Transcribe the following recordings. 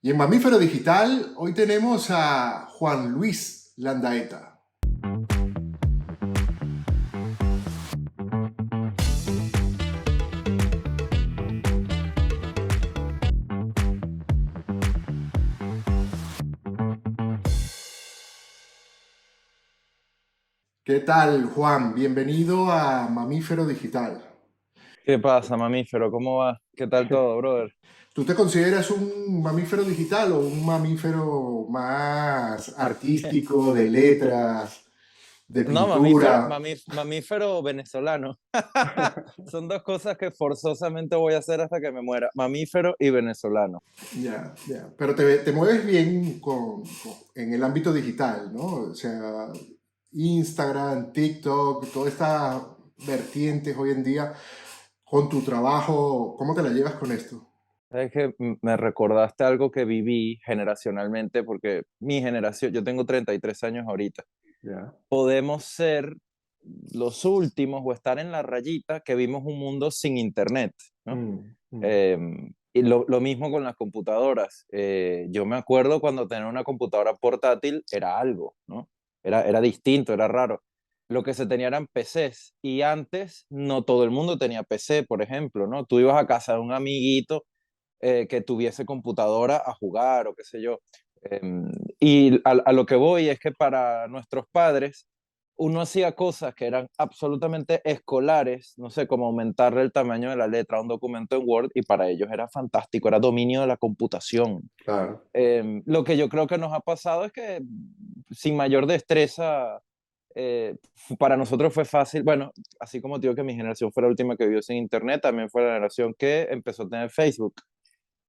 Y en Mamífero Digital, hoy tenemos a Juan Luis Landaeta. ¿Qué tal, Juan? Bienvenido a Mamífero Digital. ¿Qué pasa, mamífero? ¿Cómo va? ¿Qué tal todo, brother? ¿Tú te consideras un mamífero digital o un mamífero más artístico, de letras, de No, pintura? mamífero venezolano. Son dos cosas que forzosamente voy a hacer hasta que me muera. Mamífero y venezolano. Ya, ya. Pero te mueves bien en el ámbito digital, ¿no? O sea, Instagram, TikTok, todas estas vertientes hoy en día con tu trabajo, ¿cómo te la llevas con esto? Es que me recordaste algo que viví generacionalmente, porque mi generación, yo tengo 33 años ahorita, Ya. podemos ser los últimos o estar en la rayita que vimos un mundo sin internet, ¿no? Mm, mm, Y lo mismo con las computadoras. Yo me acuerdo cuando tener una computadora portátil era algo, ¿no? Era distinto, era raro. Lo que se tenía eran PCs y antes no todo el mundo tenía PC, por ejemplo, ¿no? Tú ibas a casa de un amiguito que tuviese computadora a jugar o qué sé yo. Y a lo que voy es que para nuestros padres uno hacía cosas que eran absolutamente escolares, no sé, como aumentarle el tamaño de la letra a un documento en Word, y para ellos era fantástico, era dominio de la computación. claro. Lo que yo creo que nos ha pasado es que sin mayor destreza, para nosotros fue fácil, bueno, así como te digo que mi generación fue la última que vivió sin internet, también fue la generación que empezó a tener Facebook.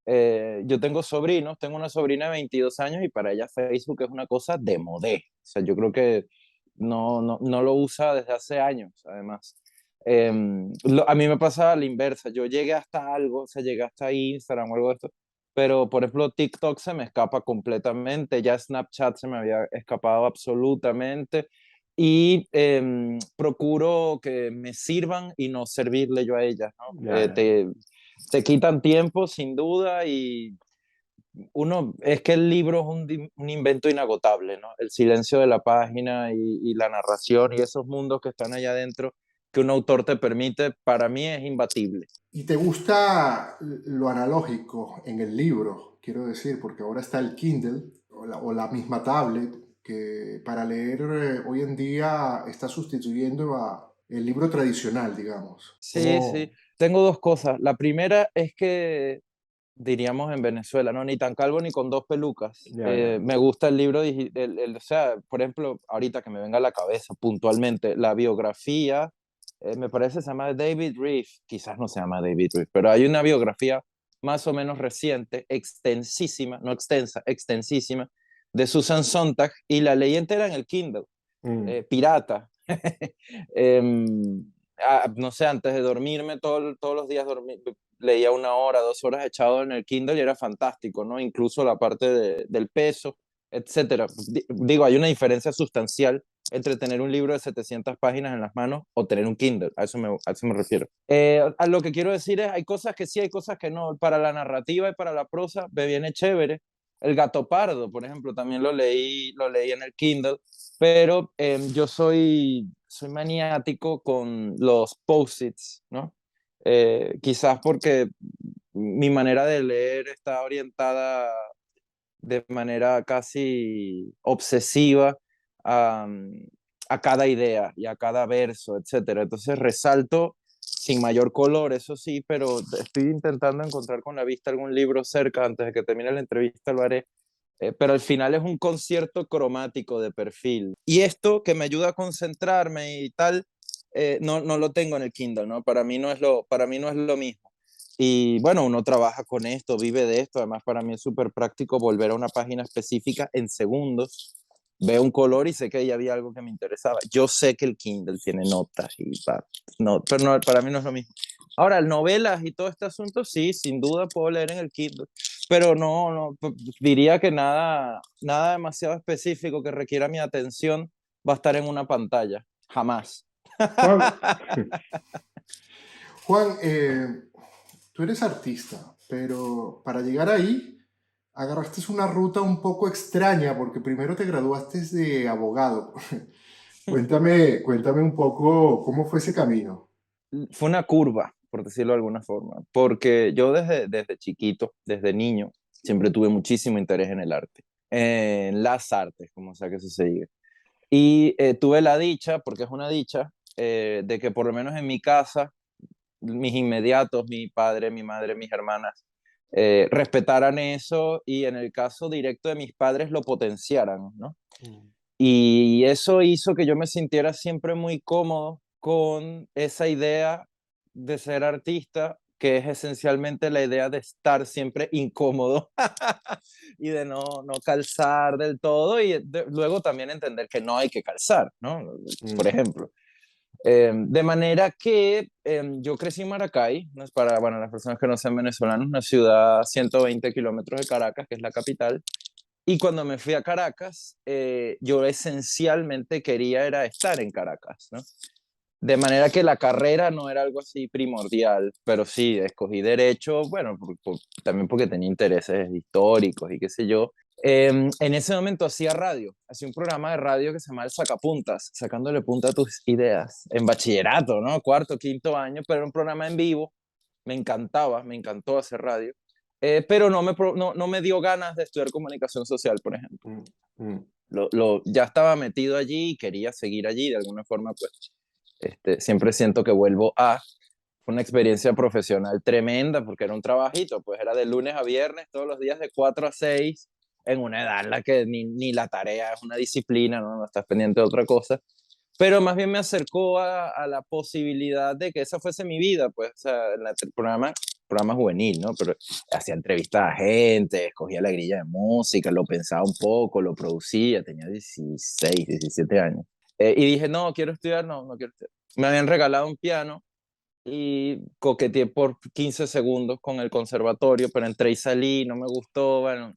Yo tengo sobrinos, tengo una sobrina de 22 años y para ella Facebook es una cosa de modé. O sea, yo creo que no lo usa desde hace años, además. A mí me pasa a la inversa. Yo llegué hasta algo, o sea, llegué hasta Instagram o algo de esto, pero por ejemplo TikTok se me escapa completamente, ya Snapchat se me había escapado absolutamente y procuro que me sirvan y no servirle yo a ellas, ¿no? Ya, ya. Te quitan tiempo sin duda y es que el libro es un invento inagotable, ¿no? El silencio de la página y la narración y esos mundos que están allá adentro que un autor te permite, para mí es imbatible. ¿Y te gusta lo analógico en el libro? Quiero decir, porque ahora está el Kindle o la misma tablet que para leer hoy en día está sustituyendo a el libro tradicional, digamos. Sí, sí. ¿Cómo? Tengo dos cosas. La primera es que diríamos en Venezuela, ¿no? Ni tan calvo ni con dos pelucas. Ya, ya. Me gusta el libro, o sea, por ejemplo, ahorita que me venga a la cabeza puntualmente, la biografía, me parece se llama David Reef, quizás no se llama David Reef, pero hay una biografía más o menos reciente, extensísima, no extensa, extensísima, de Susan Sontag, y la leí entera en el Kindle, Mm, pirata. No sé, antes de dormirme, todos los días leía 1 hora, 2 horas echado en el Kindle y era fantástico, ¿no? Incluso la parte del peso, etcétera. Digo, hay una diferencia sustancial entre tener un libro de 700 páginas en las manos o tener un Kindle, a eso me refiero. A lo que quiero decir es, hay cosas que sí, hay cosas que no. Para la narrativa y para la prosa me viene chévere. El Gato Pardo, por ejemplo, también lo leí en el Kindle, pero yo soy maniático con los post-its, ¿no? Quizás porque mi manera de leer está orientada de manera casi obsesiva a, a cada idea y a cada verso, etcétera. Entonces resalto sin mayor color, eso sí, pero estoy intentando encontrar con la vista algún libro cerca. Antes de que termine la entrevista lo haré, pero al final es un concierto cromático de perfil. Y esto que me ayuda a concentrarme y tal, no lo tengo en el Kindle, ¿no? Para mí no es lo mismo. Y bueno, uno trabaja con esto, vive de esto. Además, para mí es súper práctico volver a una página específica en segundos. Veo un color y sé que ahí había algo que me interesaba. Yo sé que el Kindle tiene notas no, pero no, para mí no es lo mismo. Ahora, novelas y todo este asunto, sí, sin duda puedo leer en el Kindle, pero no, diría que nada demasiado específico que requiera mi atención va a estar en una pantalla, jamás. Juan, Juan, tú eres artista, pero para llegar ahí agarraste una ruta un poco extraña porque primero te graduaste de abogado. Cuéntame un poco cómo fue ese camino. Fue una curva, por decirlo de alguna forma, porque yo desde chiquito, desde niño, siempre tuve muchísimo interés en el arte, en las artes, como sea que se diga. Y tuve la dicha, porque es una dicha, de que por lo menos en mi casa, mis inmediatos, mi padre, mi madre, mis hermanas, respetaran eso y en el caso directo de mis padres lo potenciaran, ¿no? Mm, Y eso hizo que yo me sintiera siempre muy cómodo con esa idea de ser artista, que es esencialmente la idea de estar siempre incómodo y de no calzar del todo y luego también entender que no hay que calzar, ¿no? Por mm, ejemplo. De manera que yo crecí en Maracay, ¿no? Es para bueno, las personas que no sean venezolanos, una ciudad a 120 kilómetros de Caracas, que es la capital, y cuando me fui a Caracas, yo esencialmente quería era estar en Caracas, ¿no? De manera que la carrera no era algo así primordial, pero sí, escogí derecho, bueno, también porque tenía intereses históricos y qué sé yo. En ese momento hacía radio, hacía un programa de radio que se llama El Sacapuntas, sacándole punta a tus ideas, en bachillerato, ¿no? Cuarto, quinto año, pero era un programa en vivo, me encantaba, me encantó hacer radio, pero no me dio ganas de estudiar comunicación social, por ejemplo. mm, mm. Ya estaba metido allí y quería seguir allí, de alguna forma, pues siempre siento que vuelvo a fue una experiencia profesional tremenda porque era un trabajito, pues era de lunes a viernes, todos los días de 4 a 6 en una edad en la que ni la tarea es una disciplina, ¿no? No estás pendiente de otra cosa, pero más bien me acercó a la posibilidad de que esa fuese mi vida, pues, o sea, en el programa juvenil, ¿no? Pero hacía entrevistas a gente, escogía la grilla de música, lo pensaba un poco, lo producía, tenía 16, 17 años. Y dije, no, quiero estudiar, no quiero estudiar. Me habían regalado un piano y coqueteé por 15 segundos con el conservatorio, pero entré y salí, no me gustó, bueno,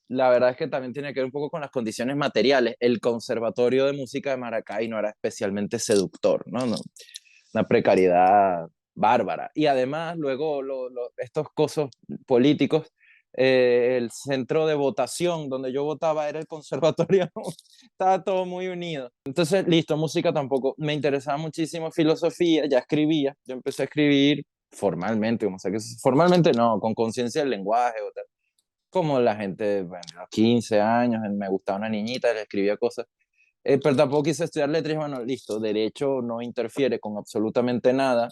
la verdad es que también tiene que ver un poco con las condiciones materiales. El Conservatorio de Música de Maracay no era especialmente seductor, ¿no? Una precariedad bárbara. Y además, luego, estos cosos políticos, el centro de votación donde yo votaba era el conservatorio, estaba todo muy unido. Entonces, listo, música tampoco. Me interesaba muchísimo filosofía, ya escribía, yo empecé a escribir formalmente, como sea que formalmente no, con conciencia del lenguaje o tal. Como la gente, bueno, a los 15 años, me gustaba una niñita, le escribía cosas. Pero tampoco quise estudiar letras y bueno, listo, derecho no interfiere con absolutamente nada.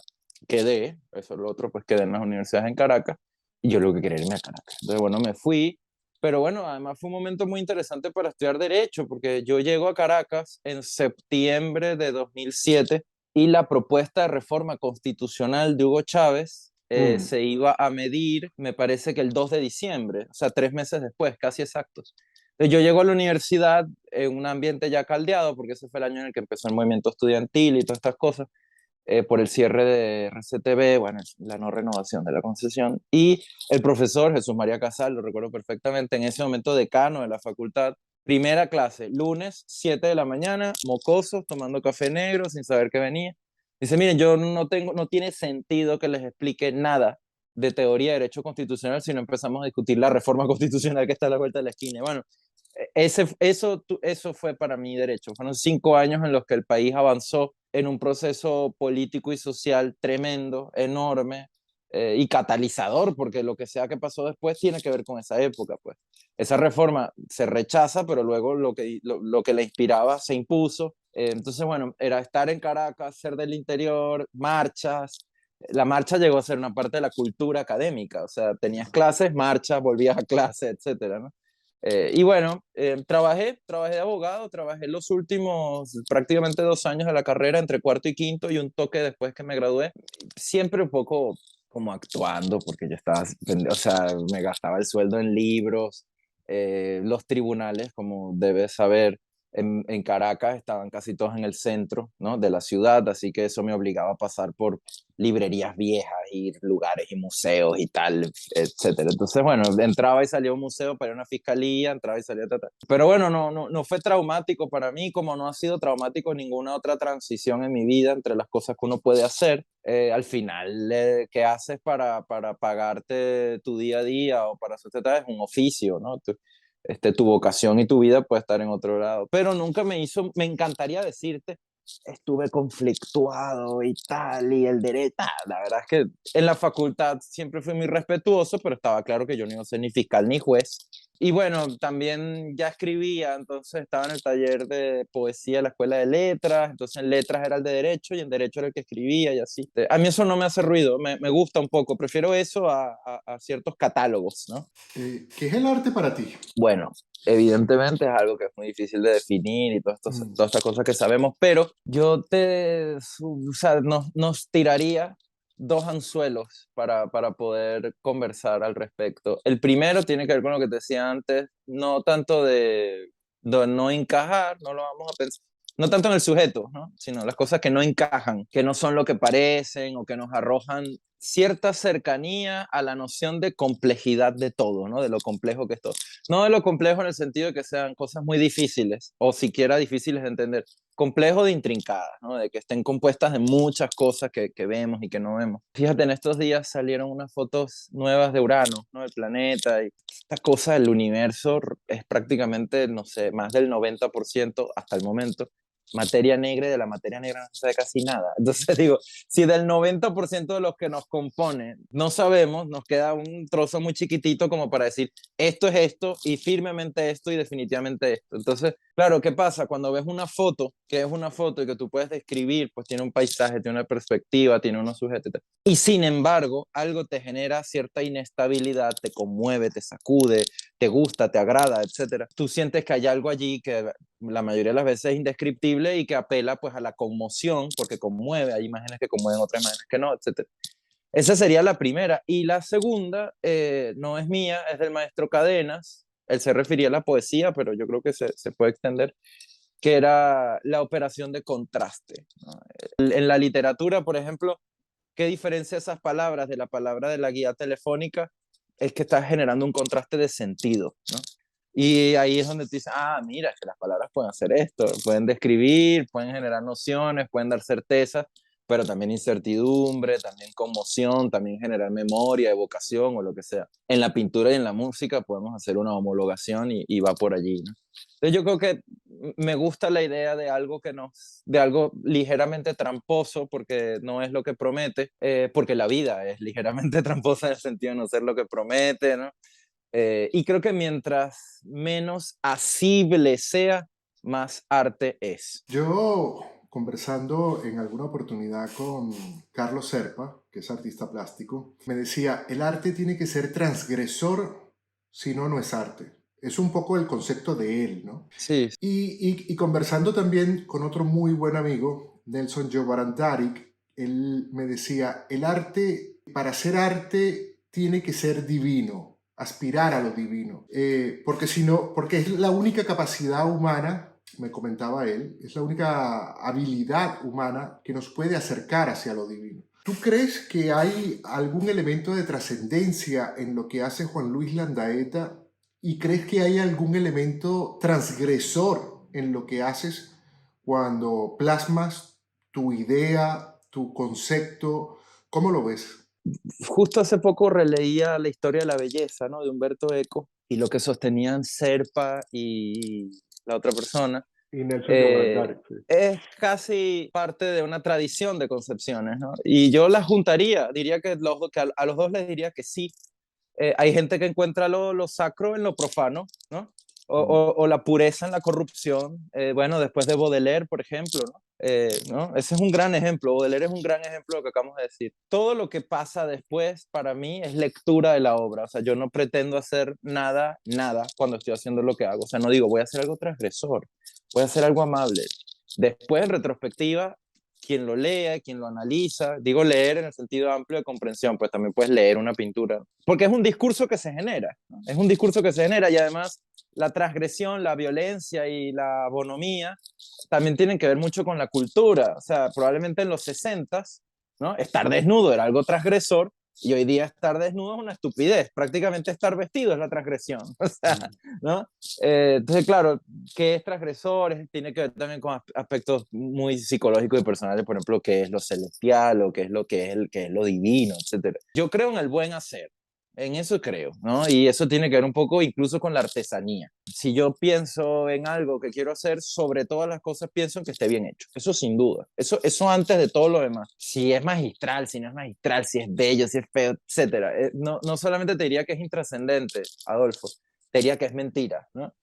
Quedé, eso es lo otro, pues quedé en las universidades en Caracas y yo lo que quería era irme a Caracas. Entonces, bueno, me fui, pero bueno, además fue un momento muy interesante para estudiar derecho, porque yo llego a Caracas en septiembre de 2007 y la propuesta de reforma constitucional de Hugo Chávez Mm, se iba a medir, me parece que el 2 de diciembre, o sea, 3 meses después, casi exactos. Yo llego a la universidad en un ambiente ya caldeado, porque ese fue el año en el que empezó el movimiento estudiantil y todas estas cosas, por el cierre de RCTV, bueno, la no renovación de la concesión. Y el profesor Jesús María Casal, lo recuerdo perfectamente, en ese momento decano de la facultad, primera clase, lunes, 7 de la mañana, mocosos, tomando café negro, sin saber que venía. Dice, miren, yo no tiene sentido que les explique nada de teoría de derecho constitucional si no empezamos a discutir la reforma constitucional que está a la vuelta de la esquina. Bueno, eso fue para mí derecho. Fueron 5 años en los que el país avanzó en un proceso político y social tremendo, enorme y catalizador, porque lo que sea que pasó después tiene que ver con esa época, pues. Esa reforma se rechaza, pero luego lo que la inspiraba se impuso. Entonces, bueno, era estar en Caracas, ser del interior, marchas. La marcha llegó a ser una parte de la cultura académica, o sea, tenías clases, marchas, volvías a clase, etcétera, ¿no? Y bueno, trabajé de abogado, trabajé los últimos prácticamente 2 años de la carrera, entre cuarto y quinto, y un toque después que me gradué, siempre un poco como actuando, porque yo estaba, o sea, me gastaba el sueldo en libros, los tribunales, como debes saber, en Caracas estaban casi todos en el centro, ¿no? de la ciudad, así que eso me obligaba a pasar por librerías viejas y lugares y museos y tal, etcétera. Entonces, bueno, entraba y salía a un museo para ir a una fiscalía, entraba y salía, ta, ta. Pero bueno, no fue traumático para mí, como no ha sido traumático ninguna otra transición en mi vida entre las cosas que uno puede hacer. Al final, ¿qué haces para pagarte tu día a día o para sustentar? Es un oficio, ¿no? Tu vocación y tu vida puede estar en otro lado. Pero nunca me encantaría decirte, estuve conflictuado y tal, y el derecho, la verdad es que en la facultad siempre fui muy respetuoso, pero estaba claro que yo no iba a ser ni fiscal ni juez. Y bueno, también ya escribía, entonces estaba en el taller de poesía de la Escuela de Letras, entonces en letras era el de derecho y en derecho era el que escribía y así. A mí eso no me hace ruido, me gusta un poco, prefiero eso a ciertos catálogos, ¿no? ¿Qué es el arte para ti? Bueno, evidentemente es algo que es muy difícil de definir y Mm. todas estas cosas que sabemos, pero yo o sea, nos tiraría dos anzuelos para poder conversar al respecto. El primero tiene que ver con lo que te decía antes, no tanto de no encajar, no lo vamos a pensar, no tanto en el sujeto, ¿no? Sino las cosas que no encajan, que no son lo que parecen o que nos arrojan cierta cercanía a la noción de complejidad de todo, ¿no? De lo complejo que es todo. No de lo complejo en el sentido de que sean cosas muy difíciles o siquiera difíciles de entender, complejo de intrincadas, ¿no? De que estén compuestas de muchas cosas que vemos y que no vemos. Fíjate, en estos días salieron unas fotos nuevas de Urano, ¿no? Del planeta, y esta cosa del universo es prácticamente, no sé, más del 90% hasta el momento materia negra, y de la materia negra no se sabe casi nada. Entonces digo, si del 90% de los que nos componen no sabemos, nos queda un trozo muy chiquitito como para decir, esto es esto y firmemente esto y definitivamente esto. Entonces, claro, ¿qué pasa? Cuando ves una foto, que es una foto y que tú puedes describir, pues tiene un paisaje, tiene una perspectiva, tiene unos sujetos, y sin embargo, algo te genera cierta inestabilidad, te conmueve, te sacude, te gusta, te agrada, etcétera. Tú sientes que hay algo allí que la mayoría de las veces es indescriptible y que apela pues a la conmoción, porque conmueve, hay imágenes que conmueven, otras imágenes que no, etcétera. Esa sería la primera. Y la segunda no es mía, es del maestro Cadenas. Él se refería a la poesía, pero yo creo que se puede extender, que era la operación de contraste, ¿no? En la literatura, por ejemplo, ¿qué diferencia esas palabras de la palabra de la guía telefónica? Es que estás generando un contraste de sentido, ¿no? Y ahí es donde tú dices, ah, mira, es que las palabras pueden hacer esto, pueden describir, pueden generar nociones, pueden dar certezas, pero también incertidumbre, también conmoción, también generar memoria, evocación o lo que sea. En la pintura y en la música podemos hacer una homologación y va por allí, ¿no? Entonces yo creo que me gusta la idea de algo de algo ligeramente tramposo, porque no es lo que promete, porque la vida es ligeramente tramposa en el sentido de no ser lo que promete, ¿no? Y creo que mientras menos asible sea, más arte es. Yo, conversando en alguna oportunidad con Carlos Serpa, que es artista plástico, me decía, el arte tiene que ser transgresor, si no, no es arte. Es un poco el concepto de él, ¿no? Sí, Y conversando también con otro muy buen amigo, Nelson Jobarantaric, él me decía, el arte, para ser arte, tiene que ser divino, aspirar a lo divino, porque si no, porque es la única capacidad humana, me comentaba él, es la única habilidad humana que nos puede acercar hacia lo divino. ¿Tú crees que hay algún elemento de trascendencia en lo que hace Juan Luis Landaeta y crees que hay algún elemento transgresor en lo que haces cuando plasmas tu idea, tu concepto? ¿Cómo lo ves? justo hace poco releía la historia de la belleza, ¿no? De Humberto Eco y lo que sostenían Serpa y la otra persona. Y Nelson eh, Jobarantari, sí. es casi parte de una tradición de concepciones, ¿no? Y yo las juntaría, diría que a los dos les diría que sí. Hay gente que encuentra lo sacro en lo profano, ¿no? O la pureza en la corrupción. Bueno, después de Baudelaire, por ejemplo, ¿no? ¿No? Ese es un gran ejemplo. Baudelaire es un gran ejemplo de lo que acabamos de decir. Todo lo que pasa después, para mí, es lectura de la obra. O sea, yo no pretendo hacer nada cuando estoy haciendo lo que hago. O sea, no digo, voy a hacer algo transgresor, voy a hacer algo amable. Después, en retrospectiva, quien lo lea, quien lo analiza, digo leer en el sentido amplio de comprensión, pues también puedes leer una pintura, porque es un discurso que se genera, ¿no? Es un discurso que se genera y además la transgresión, la violencia y la bonomía también tienen que ver mucho con la cultura. O sea, probablemente en los 60s, ¿no? Estar desnudo era algo transgresor y hoy día estar desnudo es una estupidez. Prácticamente estar vestido es la transgresión. O sea, ¿no? Entonces, claro, ¿qué es transgresor? Tiene que ver también con aspectos muy psicológicos y personales, por ejemplo, qué es lo celestial o qué es lo que es, qué es lo divino, etcétera. Yo creo en el buen hacer. En eso creo, ¿no? Y eso tiene que ver un poco incluso con la artesanía. Si yo pienso en algo que quiero hacer, sobre todas las cosas pienso en que esté bien hecho. Eso sin duda. Eso antes de todo lo demás. Si es magistral, si no es magistral, si es bello, si es feo, etcétera. No solamente te diría que es intrascendente, Adolfo, te diría que es mentira, ¿no?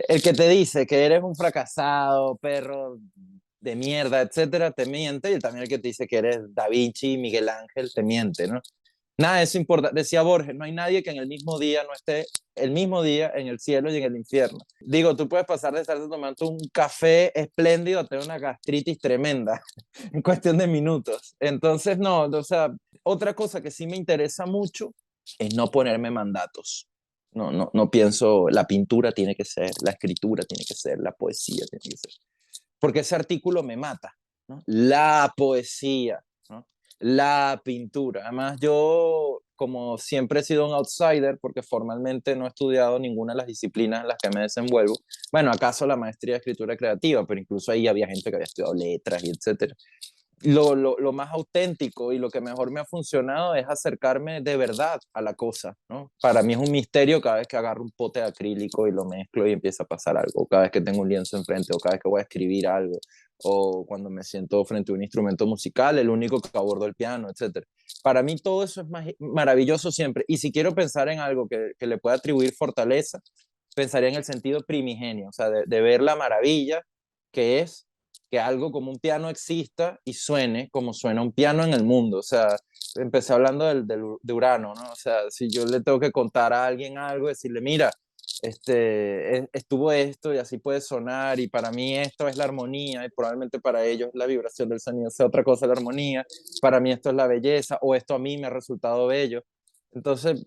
El que te dice que eres un fracasado, perro de mierda, etcétera, te miente. Y también el que te dice que eres Da Vinci, Miguel Ángel, te miente, ¿no? Nada de eso importa. Decía Borges, no hay nadie que en el mismo día no esté el mismo día en el cielo y en el infierno. Digo, tú puedes pasar de estar tomando un café espléndido a tener una gastritis tremenda en cuestión de minutos. Entonces, no, o sea, otra cosa que sí me interesa mucho es no ponerme mandatos. No pienso, la pintura tiene que ser, la escritura tiene que ser, la poesía tiene que ser. Porque ese artículo me mata, ¿no? La poesía, ¿no? La pintura. Además, yo, como siempre he sido un outsider, porque formalmente no he estudiado ninguna de las disciplinas en las que me desenvuelvo, bueno, acaso la maestría de escritura creativa, pero incluso ahí había gente que había estudiado letras y etcétera. Lo más auténtico y lo que mejor me ha funcionado es acercarme de verdad a la cosa, ¿no? Para mí es un misterio cada vez que agarro un pote de acrílico y lo mezclo y empieza a pasar algo, cada vez que tengo un lienzo enfrente o cada vez que voy a escribir algo o cuando me siento frente a un instrumento musical, el único que abordo el piano, etcétera. Para mí todo eso es maravilloso siempre y si quiero pensar en algo que le pueda atribuir fortaleza, pensaría en el sentido primigenio, o sea, de ver la maravilla que es que algo como un piano exista y suene como suena un piano en el mundo. O sea, empecé hablando de Urano, ¿no? O sea, si yo le tengo que contar a alguien algo, decirle, mira, estuvo esto y así puede sonar y para mí esto es la armonía y probablemente para ellos la vibración del sonido sea otra cosa la armonía, para mí esto es la belleza o esto a mí me ha resultado bello. Entonces,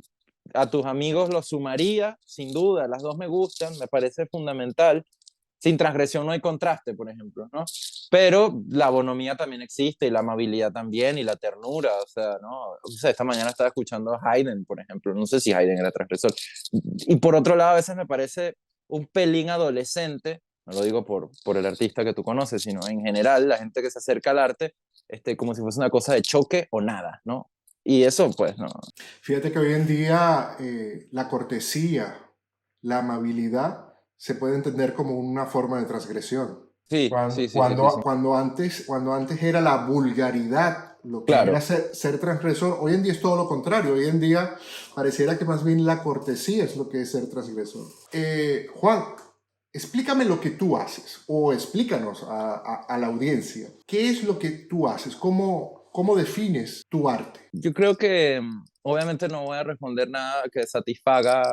a tus amigos los sumaría, sin duda, las dos me gustan, me parece fundamental. Sin transgresión no hay contraste, por ejemplo, ¿no? Pero la bonomía también existe y la amabilidad también y la ternura, o sea, ¿no? O sea, esta mañana estaba escuchando a Haydn, por ejemplo, no sé si Haydn era transgresor. Y por otro lado, a veces me parece un pelín adolescente, no lo digo por el artista que tú conoces, sino en general, la gente que se acerca al arte, como si fuese una cosa de choque o nada, ¿no? Y eso, pues, no. Fíjate que hoy en día la cortesía, la amabilidad se puede entender como una forma de transgresión. Sí, sí, sí, sí, sí, sí. Cuando antes era la vulgaridad, lo que era Claro. ser transgresor, hoy en día es todo lo contrario. Hoy en día pareciera que más bien la cortesía es lo que es ser transgresor. Juan, explícame lo que tú haces o explícanos a la audiencia. ¿Qué es lo que tú haces? ¿Cómo defines tu arte? Yo creo que obviamente no voy a responder nada que satisfaga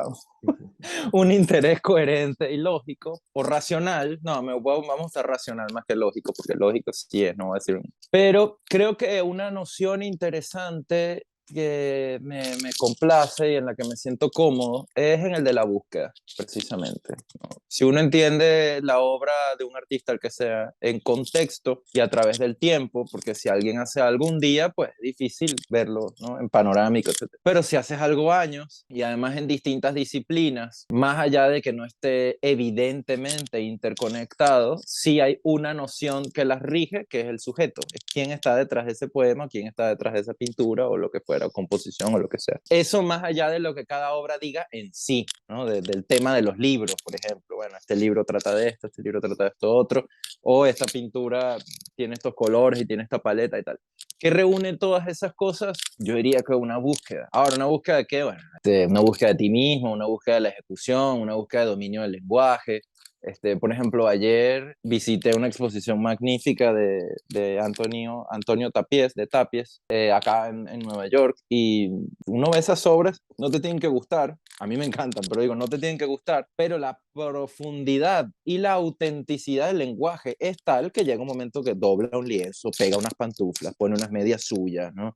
un interés coherente y lógico o racional. No, vamos a estar racional más que lógico, porque lógico sí es, no voy a decir. Pero creo que una noción interesante que me complace y en la que me siento cómodo es en el de la búsqueda, precisamente, ¿no? Si uno entiende la obra de un artista, el que sea, en contexto y a través del tiempo, porque si alguien hace algo un día, pues es difícil verlo, ¿no? En panorámico, etcétera. Pero si haces algo años y además en distintas disciplinas, más allá de que no esté evidentemente interconectado, sí hay una noción que las rige, que es el sujeto, es quién está detrás de ese poema, quién está detrás de esa pintura o lo que fuera, o composición o lo que sea. Eso más allá de lo que cada obra diga en sí, ¿no? Del tema de los libros, por ejemplo. Bueno, este libro trata de esto, este libro trata de esto otro, o esta pintura tiene estos colores y tiene esta paleta y tal. ¿Qué reúne todas esas cosas? Yo diría que una búsqueda. Ahora, ¿una búsqueda de qué? Bueno, una búsqueda de ti mismo, una búsqueda de la ejecución, una búsqueda de dominio del lenguaje. Por ejemplo, ayer visité una exposición magnífica de Antonio Tapies, de Tapies, acá en Nueva York, y uno ve esas obras, no te tienen que gustar, a mí me encantan, pero digo, no te tienen que gustar, pero la profundidad y la autenticidad del lenguaje es tal que llega un momento que dobla un lienzo, pega unas pantuflas, pone unas medias suyas, ¿no?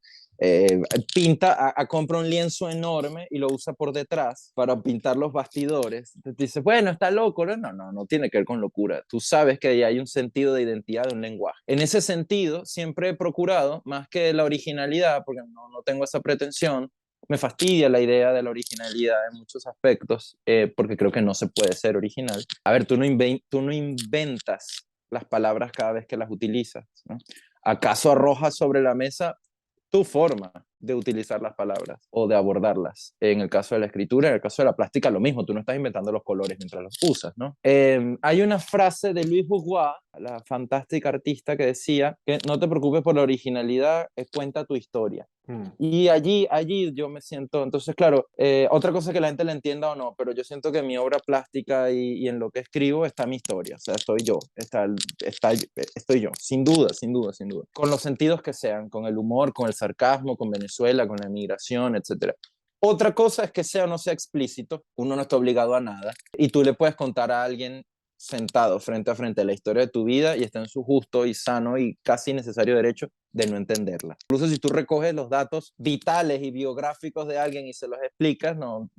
Pinta, compra un lienzo enorme y lo usa por detrás para pintar los bastidores. Entonces dices, bueno, está loco, ¿no? No, no, no tiene que ver con locura. Tú sabes que ahí hay un sentido de identidad de un lenguaje. En ese sentido, siempre he procurado, más que la originalidad, porque no tengo esa pretensión, me fastidia la idea de la originalidad en muchos aspectos, porque creo que no se puede ser original. A ver, tú no inventas las palabras cada vez que las utilizas, ¿no? ¿Acaso arrojas sobre la mesa tu forma de utilizar las palabras o de abordarlas? En el caso de la escritura, en el caso de la plástica, lo mismo, tú no estás inventando los colores mientras los usas, ¿no? Hay una frase de Louise Bourgeois, la fantástica artista, que decía que no te preocupes por la originalidad, cuenta tu historia. Mm. Y allí yo me siento, entonces claro, otra cosa que la gente le entienda o no, pero yo siento que en mi obra plástica y en lo que escribo está mi historia, o sea, estoy yo, estoy yo, sin duda, sin duda, sin duda, con los sentidos que sean, con el humor, con el sarcasmo, con Venezuela, con la emigración, etcétera. Otra cosa es que sea o no sea explícito, uno no está obligado a nada, y tú le puedes contar a alguien sentado frente a frente la historia de tu vida y está en su justo y sano y casi necesario derecho de no entenderla. Incluso si tú recoges los datos vitales y biográficos de alguien y se los explicas, no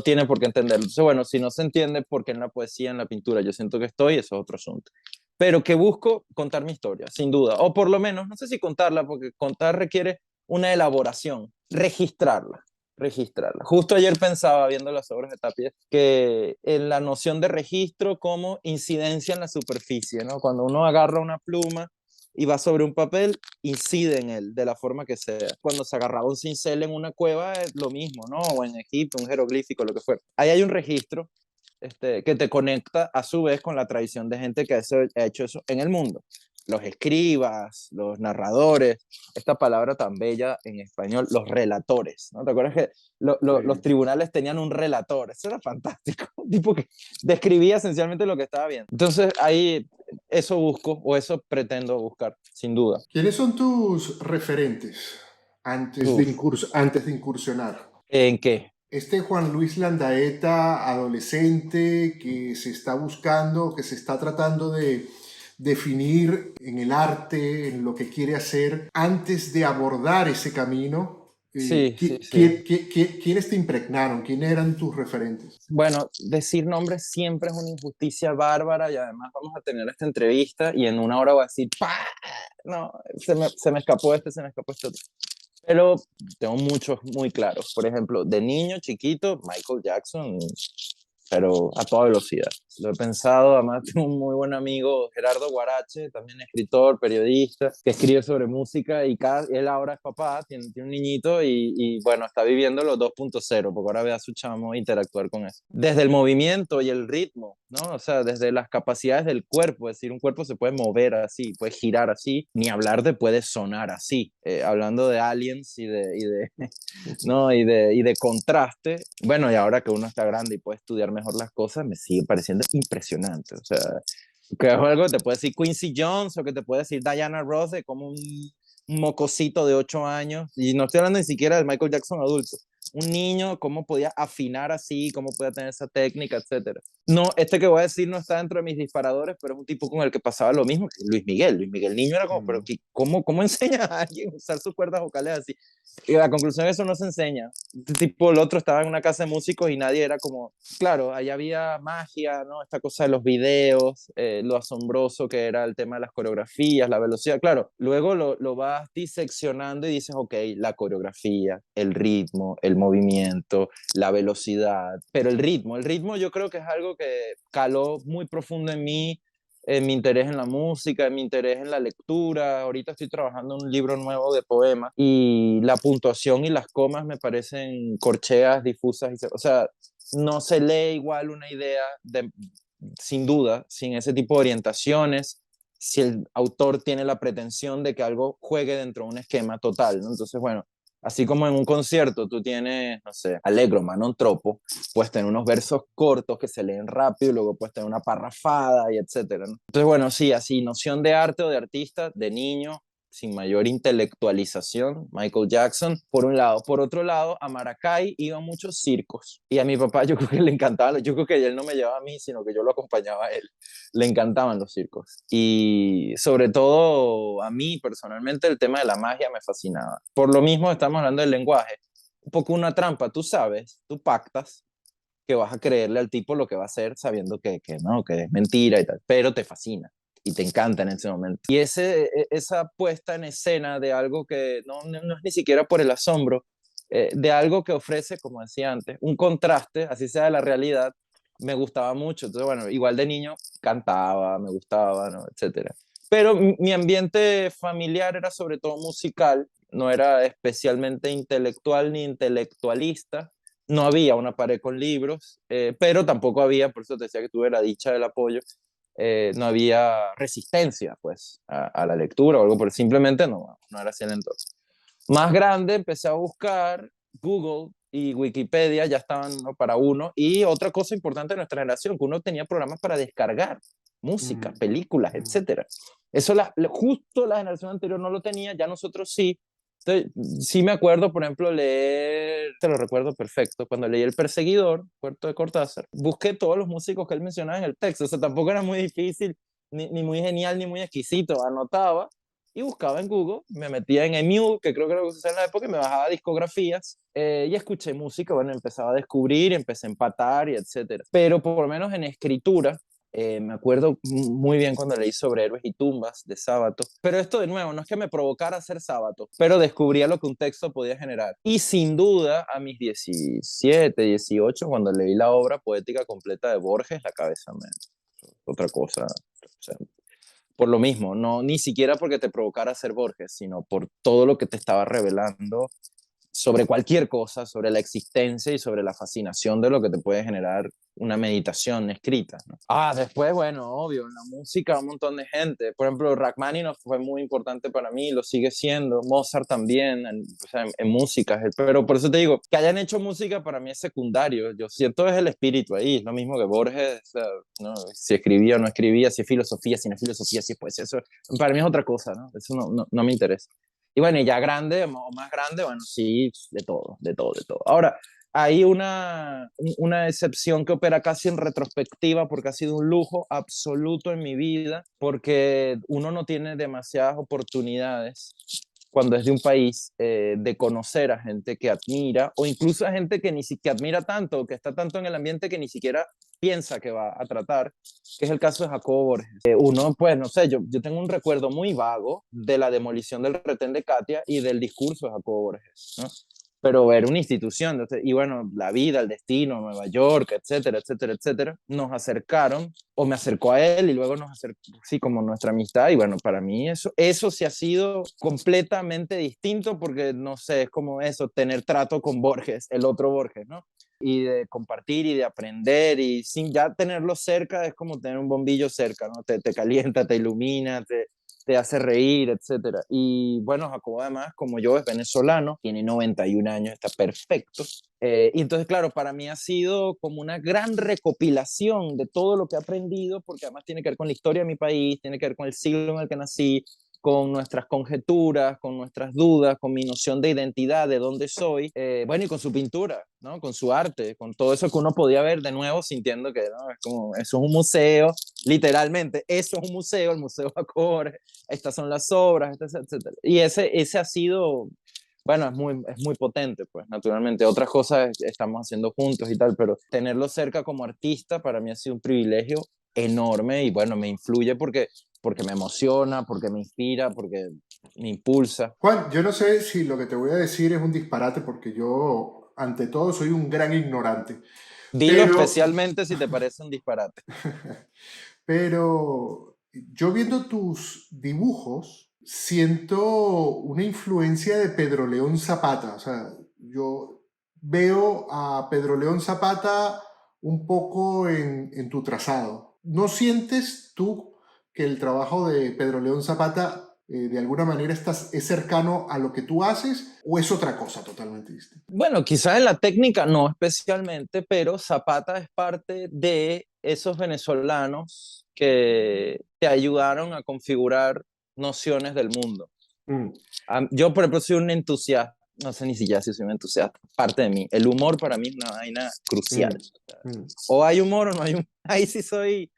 tiene por qué entenderlo. Entonces, bueno, si no se entiende por qué en la poesía, en la pintura, yo siento que estoy, eso es otro asunto. Pero que busco contar mi historia, sin duda. O por lo menos, no sé si contarla, porque contar requiere una elaboración, registrarla. Registrarla. Justo ayer pensaba, viendo las obras de Tapia, que en la noción de registro como incidencia en la superficie, ¿no? Cuando uno agarra una pluma y va sobre un papel, incide en él, de la forma que sea. Cuando se agarraba un cincel en una cueva, es lo mismo, ¿no? O en Egipto, un jeroglífico, lo que fuera. Ahí hay un registro que te conecta a su vez con la tradición de gente que ha hecho eso en el mundo. Los escribas, los narradores, esta palabra tan bella en español, los relatores, ¿no? ¿Te acuerdas que los Sí. tribunales tenían un relator? Eso era fantástico, un tipo que describía esencialmente lo que estaba viendo. Entonces ahí eso busco o eso pretendo buscar, sin duda. ¿Quiénes son tus referentes Uf, antes de incursionar? ¿en qué? Este Juan Luis Landaeta, adolescente, que se está buscando, que se está tratando de definir en el arte, en lo que quiere hacer, antes de abordar ese camino, Sí, sí, sí. ¿quiénes te impregnaron? ¿Quiénes eran tus referentes? Bueno, decir nombres siempre es una injusticia bárbara y además vamos a tener esta entrevista y en una hora voy a decir, ¡pah! No, se me escapó este, se me escapó este otro. Pero tengo muchos muy claros. Por ejemplo, de niño, chiquito, Michael Jackson, pero a toda velocidad. Lo he pensado, además tengo un muy buen amigo, Gerardo Guarache, también escritor, periodista, que escribe sobre música y él ahora es papá, tiene un niñito y bueno, está viviendo los 2.0, porque ahora ve a su chamo interactuar con eso. Desde el movimiento y el ritmo, ¿no? O sea, desde las capacidades del cuerpo, es decir, un cuerpo se puede mover así, puede girar así, ni hablar de puede sonar así. Hablando de aliens ¿no? Y de contraste. Bueno, y ahora que uno está grande y puede estudiar mejor las cosas, me sigue pareciendo impresionante. O sea, que es algo que te puede decir Quincy Jones o que te puede decir Diana Ross de como un mocosito de 8 años. Y no estoy hablando ni siquiera de Michael Jackson adulto. Un niño, cómo podía afinar así, cómo podía tener esa técnica, etcétera. No, este que voy a decir no está dentro de mis disparadores, pero es un tipo con el que pasaba lo mismo que Luis Miguel. Luis Miguel niño era como, pero Mm. ¿cómo enseña a alguien a usar sus cuerdas vocales así? Y la conclusión es eso no se enseña. Este tipo, el otro estaba en una casa de músicos y nadie era como, claro, ahí había magia, ¿no? Esta cosa de los videos, lo asombroso que era el tema de las coreografías, la velocidad. Claro, luego lo vas diseccionando y dices, ok, la coreografía, el ritmo, el movimiento, la velocidad, pero el ritmo yo creo que es algo que caló muy profundo en mi interés en la música, en mi interés en la lectura. Ahorita estoy trabajando en un libro nuevo de poemas y la puntuación y las comas me parecen corcheas difusas. O sea, no se lee igual una idea, sin duda, sin ese tipo de orientaciones, si el autor tiene la pretensión de que algo juegue dentro de un esquema total, ¿no? Entonces, bueno, así como en un concierto tú tienes, no sé, Allegro, Manon Troppo, puedes tener unos versos cortos que se leen rápido, luego puedes tener una parrafada y etcétera, ¿no? Entonces, bueno, sí, así, noción de arte o de artista, de niño, sin mayor intelectualización, Michael Jackson, por un lado. Por otro lado, a Maracay iban muchos circos. Y a mi papá yo creo que le encantaba, yo creo que él no me llevaba a mí, sino que yo lo acompañaba a él. Le encantaban los circos. Y sobre todo a mí personalmente el tema de la magia me fascinaba. Por lo mismo estamos hablando del lenguaje. Un poco una trampa, tú sabes, tú pactas que vas a creerle al tipo lo que va a hacer sabiendo que no, que es mentira y tal, pero te fascina y te encanta en ese momento. Y esa puesta en escena de algo que no es ni siquiera por el asombro, de algo que ofrece, como decía antes, un contraste, así sea de la realidad, me gustaba mucho. Entonces, bueno, igual de niño cantaba, me gustaba, ¿no? Etcétera. Pero mi ambiente familiar era sobre todo musical, no era especialmente intelectual ni intelectualista, no había una pared con libros, pero tampoco había, por eso te decía que tuve la dicha del apoyo, no había resistencia pues a la lectura o algo, pero simplemente no era así el entorno. Más grande empecé a buscar Google y Wikipedia, ya estaban, ¿no?, para uno, y otra cosa importante de nuestra generación, que uno tenía programas para descargar música, Mm, películas, mm. etcétera. Eso justo la generación anterior no lo tenía, ya nosotros sí. Entonces, sí me acuerdo, por ejemplo, leer, te lo recuerdo perfecto, cuando leí El Perseguidor, Puerto de Cortázar, busqué todos los músicos que él mencionaba en el texto, o sea, tampoco era muy difícil, ni muy genial, ni muy exquisito, anotaba y buscaba en Google, me metía en Emule, que creo que era lo que se usaba en la época, y me bajaba discografías y escuché música, bueno, empezaba a descubrir, empecé a empatar y etcétera. Pero por lo menos en escritura, me acuerdo muy bien cuando leí sobre Héroes y Tumbas de Sábato, pero esto de nuevo, no es que me provocara hacer Sábato, pero descubría lo que un texto podía generar. Y sin duda, a mis 17, 18, cuando leí la obra poética completa de Borges, la cabeza me... otra cosa. O sea, por lo mismo, no ni siquiera porque te provocara ser Borges, sino por todo lo que te estaba revelando sobre cualquier cosa, sobre la existencia y sobre la fascinación de lo que te puede generar una meditación escrita, ¿no? Después, bueno, obvio, en la música un montón de gente. Por ejemplo, Rachmaninoff fue muy importante para mí, lo sigue siendo. Mozart también, o sea, en música. Pero por eso te digo, que hayan hecho música para mí es secundario. Yo siento es el espíritu ahí, es lo mismo que Borges, o sea, ¿no? Si escribía o no escribía, si es filosofía, si no es filosofía, si es poesía, eso para mí es otra cosa, ¿no? Eso no me interesa. Y bueno, y ya grande o más grande, bueno, sí, de todo, de todo, de todo. Ahora, hay una excepción que opera casi en retrospectiva porque ha sido un lujo absoluto en mi vida, porque uno no tiene demasiadas oportunidades cuando es de un país de conocer a gente que admira o incluso a gente que ni siquiera admira tanto, que está tanto en el ambiente que ni siquiera piensa que va a tratar, que es el caso de Jacobo Borges. Uno, pues, no sé, yo tengo un recuerdo muy vago de la demolición del retén de Katia y del discurso de Jacobo Borges, ¿no? Pero era una institución, y bueno, la vida, el destino, Nueva York, etcétera, etcétera, etcétera, nos acercaron, o me acercó a él y luego nos acercó, sí, como nuestra amistad, y bueno, para mí eso sí ha sido completamente distinto, porque no sé, es como eso, tener trato con Borges, el otro Borges, ¿no? Y de compartir y de aprender y sin ya tenerlo cerca es como tener un bombillo cerca, ¿no? Te calienta, te ilumina, te hace reír, etcétera. Y bueno, Jacobo además, como yo, es venezolano, tiene 91 años, está perfecto. Y entonces, claro, para mí ha sido como una gran recopilación de todo lo que he aprendido, porque además tiene que ver con la historia de mi país, tiene que ver con el siglo en el que nací, con nuestras conjeturas, con nuestras dudas, con mi noción de identidad, de dónde soy, bueno, y con su pintura, ¿no? Con su arte, con todo eso que uno podía ver de nuevo sintiendo que, ¿no?, es como, eso es un museo, literalmente, eso es un museo, el Museo Jacobo, estas son las obras, etcétera. Y ese ha sido, bueno, es muy potente, pues, naturalmente. Otras cosas estamos haciendo juntos y tal, pero tenerlo cerca como artista para mí ha sido un privilegio enorme y bueno, me influye porque me emociona, porque me inspira, porque me impulsa. Juan, yo no sé si lo que te voy a decir es un disparate porque yo, ante todo, soy un gran ignorante, Dilo pero, especialmente si te parece un disparate. pero yo viendo tus dibujos siento una influencia de Pedro León Zapata. O sea, yo veo a Pedro León Zapata un poco en tu trazado. ¿No sientes tú que el trabajo de Pedro León Zapata de alguna manera es cercano a lo que tú haces o es otra cosa totalmente distinta? Bueno, quizás en la técnica no especialmente, pero Zapata es parte de esos venezolanos que te ayudaron a configurar nociones del mundo. Mm, Yo, por ejemplo, soy un entusiasta, no sé ni siquiera si soy un entusiasta, parte de mí. El humor para mí es una vaina crucial. mm, mm, O hay humor o no hay humor. Ahí sí soy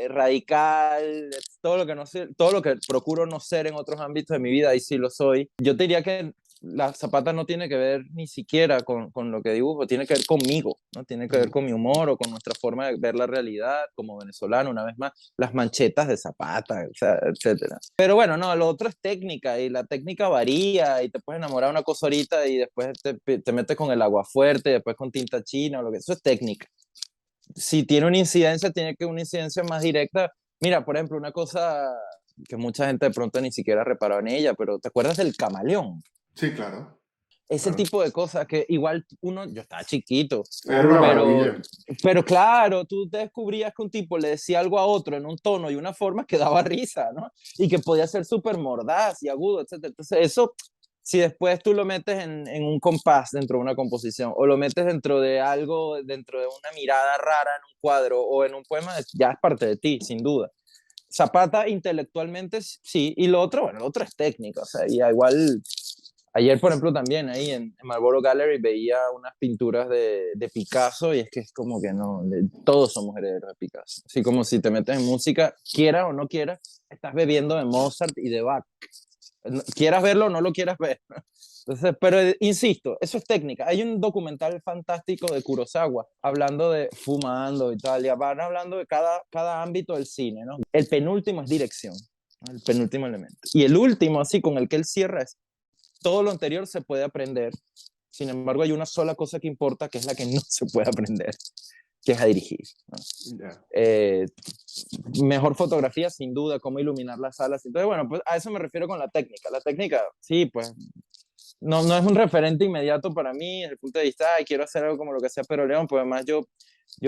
radical, todo lo que no sé, todo lo que procuro no ser en otros ámbitos de mi vida, ahí sí lo soy. Yo te diría que la Zapata no tiene que ver ni siquiera con lo que dibujo, tiene que ver conmigo, ¿no? Tiene que ver mm. con mi humor o con nuestra forma de ver la realidad como venezolano, una vez más, las manchetas de Zapata, o sea, etcétera. Pero bueno, no, lo otro es técnica y la técnica varía y te puedes enamorar de una cosa ahorita y después te metes con el agua fuerte, después con tinta china o lo que eso es técnica. Si tiene una incidencia, tiene que una incidencia más directa. Mira, por ejemplo, una cosa que mucha gente de pronto ni siquiera ha reparado en ella, pero ¿te acuerdas del camaleón? Sí, claro, Ese claro. tipo de cosas que igual uno, yo estaba chiquito, Era una pero, maravilla. pero claro, tú te descubrías que un tipo le decía algo a otro en un tono y una forma que daba risa, ¿no? Y que podía ser súper mordaz y agudo, etcétera. Entonces, eso, si después tú lo metes en un compás dentro de una composición o lo metes dentro de algo, dentro de una mirada rara en un cuadro o en un poema, ya es parte de ti, sin duda. Zapata intelectualmente sí, y lo otro, bueno, lo otro es técnica, o sea, y igual ayer, por ejemplo, también ahí en Marlboro Gallery veía unas pinturas de Picasso y es que es como que no, todos somos herederos de Picasso. Así como si te metes en música, quieras o no quieras, estás bebiendo de Mozart y de Bach. Quieras verlo o no lo quieras ver. Entonces, pero insisto, eso es técnica. Hay un documental fantástico de Kurosawa hablando de fumando y tal, y van hablando de cada ámbito del cine, ¿no? El penúltimo es dirección, ¿no? El penúltimo elemento. Y el último, así con el que él cierra, es todo lo anterior se puede aprender. Sin embargo, hay una sola cosa que importa, que es la que no se puede aprender, que es a dirigir, ¿no? Ya. eh, Mejor fotografía, sin duda, cómo iluminar las salas. Entonces, bueno, pues a eso me refiero con la técnica. La técnica, sí, pues no es un referente inmediato para mí desde el punto de vista, ay, quiero hacer algo como lo que sea pero León, pues además yo